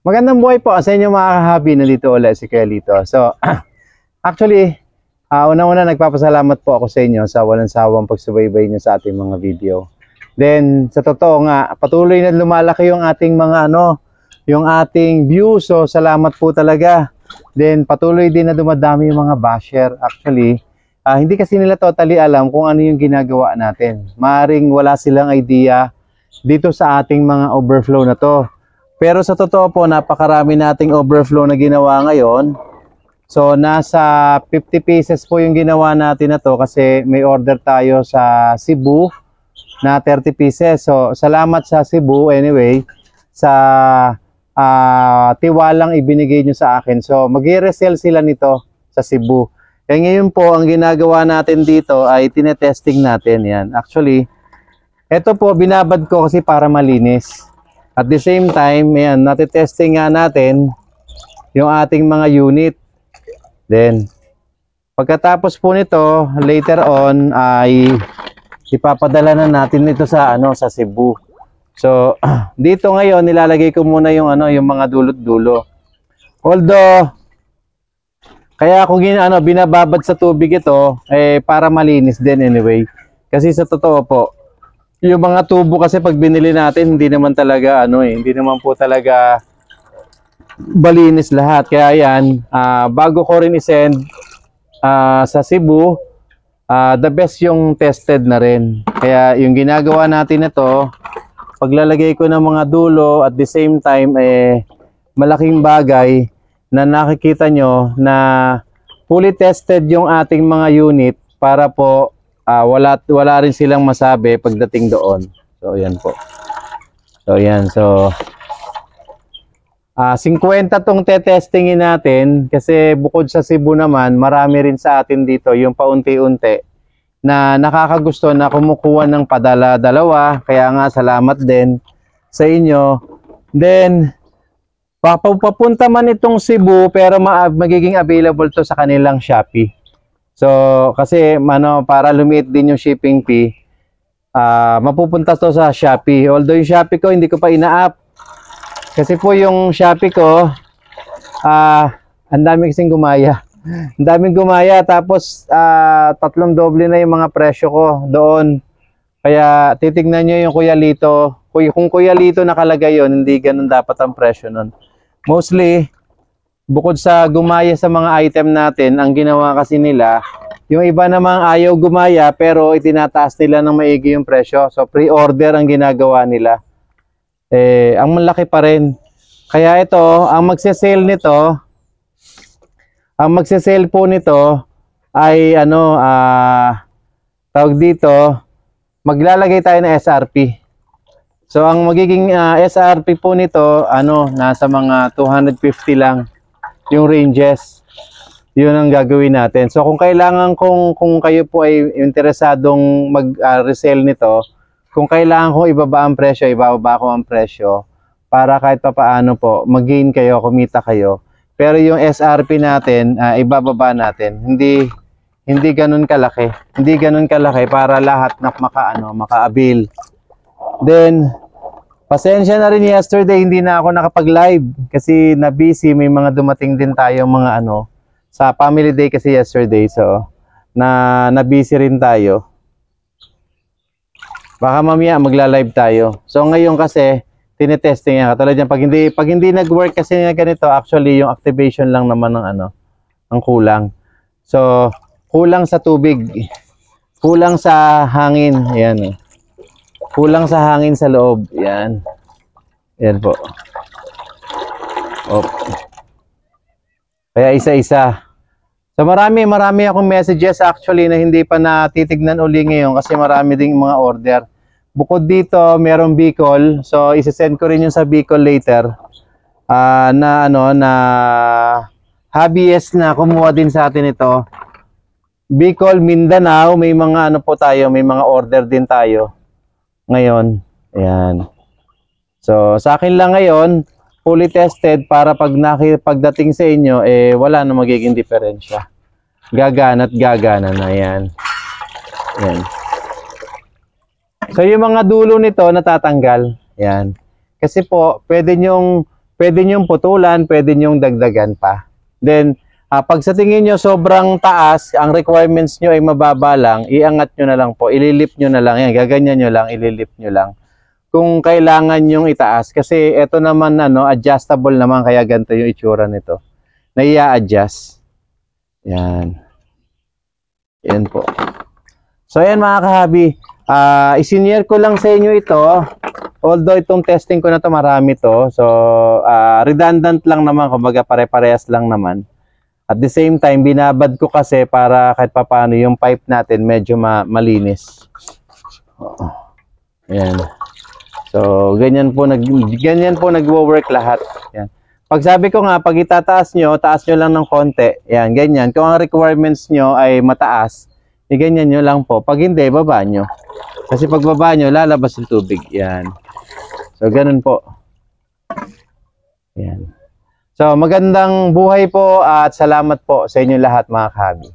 Magandang buhay po sa inyo mga kahabi. Nandito ulit si Kuya Lito. So, actually, una-una nagpapasalamat po ako sa inyo sa walang sawang pagsubaybay nyo sa ating mga video. Then, sa totoo nga, patuloy na lumalaki yung ating mga yung ating views. So, salamat po talaga. Then, patuloy din na dumadami yung mga basher. Actually, hindi kasi nila totally alam kung ano yung ginagawa natin. Maaring wala silang idea dito sa ating mga overflow na to. Pero sa totoo po, napakarami nating overflow na ginawa ngayon. So, nasa 50 pieces po yung ginawa natin na to kasi may order tayo sa Cebu na 30 pieces. So, salamat sa Cebu anyway sa tiwalang ibinigay nyo sa akin. So, mag-i-resell sila nito sa Cebu. Eh ngayon po, ang ginagawa natin dito ay tinetesting natin yan. Actually, ito po, binabad ko kasi para malinis. At the same time, ayan, natitesting nga natin yung ating mga unit. Then, pagkatapos po nito, later on ay ipapadala na natin ito sa sa Cebu. So, dito ngayon nilalagay ko muna yung yung mga dulot-dulo. Although kaya ako binababad sa tubig ito para malinis din anyway. Kasi sa totoo po, yung mga tubo kasi pag binili natin, hindi naman talaga hindi naman po talaga balinis lahat. Kaya yan, bago ko rin i-send sa Cebu, the best yung tested na rin. Kaya yung ginagawa natin ito, paglalagay ko ng mga dulo at the same time malaking bagay na nakikita nyo na fully tested yung ating mga unit para po wala rin silang masabi pagdating doon. So, yan po. So, yan. So, 50 tong tetestingin natin kasi bukod sa Cebu naman, marami rin sa atin dito yung paunti-unti na nakakagusto na kumukuha ng padala-dalawa. Kaya nga, salamat din sa inyo. Then, papunta man itong Cebu pero magiging available to sa kanilang Shopee. So, kasi para lumiit din yung shipping fee, mapupunta to sa Shopee. Although yung Shopee ko, hindi ko pa ina-up. Kasi po yung Shopee ko, ang dami kasing gumaya. Ang daming gumaya, tapos tatlong doble na yung mga presyo ko doon. Kaya titignan nyo yung Kuya Lito. Kung Kuya Lito nakalagay yun, hindi ganun dapat ang presyo nun. Mostly, bukod sa gumaya sa mga item natin, ang ginawa kasi nila, yung iba namang ayaw gumaya pero itinataas nila ng maigi yung presyo. So pre-order ang ginagawa nila. Ang malaki pa rin. Kaya ito, ang magse-sale po nito ay tawag dito, maglalagay tayo ng SRP. So ang magiging SRP po nito, nasa mga 250 lang yung ranges. Yun ang gagawin natin. So kung kailangan kung kayo po ay interesadong mag-resell nito, kung kailangan kong ibaba ang presyo, ibababa ko ang presyo para kahit papaano po mag-gain kayo, kumita kayo. Pero yung SRP natin, ibababa natin. Hindi ganun kalaki. Hindi ganun kalaki para lahat na maka-avail. Then pasensya na rin yesterday, hindi na ako nakapag-live kasi na-busy. May mga dumating din tayo mga sa family day kasi yesterday. So, na-busy rin tayo. Baka mamaya magla-live tayo. So, ngayon kasi, tinetesting yan. Katulad yan, pag hindi nag-work kasi na ganito, actually, yung activation lang naman ng ang kulang. So, kulang sa tubig. Kulang sa hangin. Ayan. Kulang sa hangin sa loob. Yan. Yan po. Oh. Kaya isa-isa. So marami akong messages actually na hindi pa natitignan uli ngayon kasi marami ding mga order. Bukod dito, merong Bicol. So isi-send ko rin yung sa Bicol later. Na hobbyist na kumuha din sa atin ito. Bicol, Mindanao, may mga po tayo, may mga order din tayo. Ngayon, ayan. So, sa akin lang ngayon, fully tested para pagdating sa inyo, wala na magiging diferensya. Gagana at gagana na yan. Ayan. So, yung mga dulo nito natatanggal. Ayan. Kasi po, pwede nyong pwede nyong putulan, pwede nyong dagdagan pa. Then, pag sa tingin nyo sobrang taas, ang requirements nyo ay mababa lang, iangat nyo na lang po, ililip nyo na lang yan, gaganyan nyo lang, ililip nyo lang. Kung kailangan nyong itaas, kasi ito naman adjustable naman, kaya ganito yung itsura nito. Na i-adjust. Yan. Yan po. So ayan mga kahabi, isinyer ko lang sa inyo ito. Although itong testing ko na to marami to. So redundant lang naman, kumbaga pare-parehas lang naman. At the same time, binabad ko kasi para kahit papaano yung pipe natin medyo malinis. Ayan. So ganyan po nagwo-work lahat. Yan. Pag sabi ko nga, pag itataas nyo, taas nyo lang ng konti. Yan, ganyan. Kung ang requirements nyo ay mataas, ganyan nyo lang po. Pag hindi, baba nyo. Kasi pag baba nyo, lalabas yung tubig. Yan. So, ganun po. Yan. So, magandang buhay po at salamat po sa inyo lahat mga kahabi.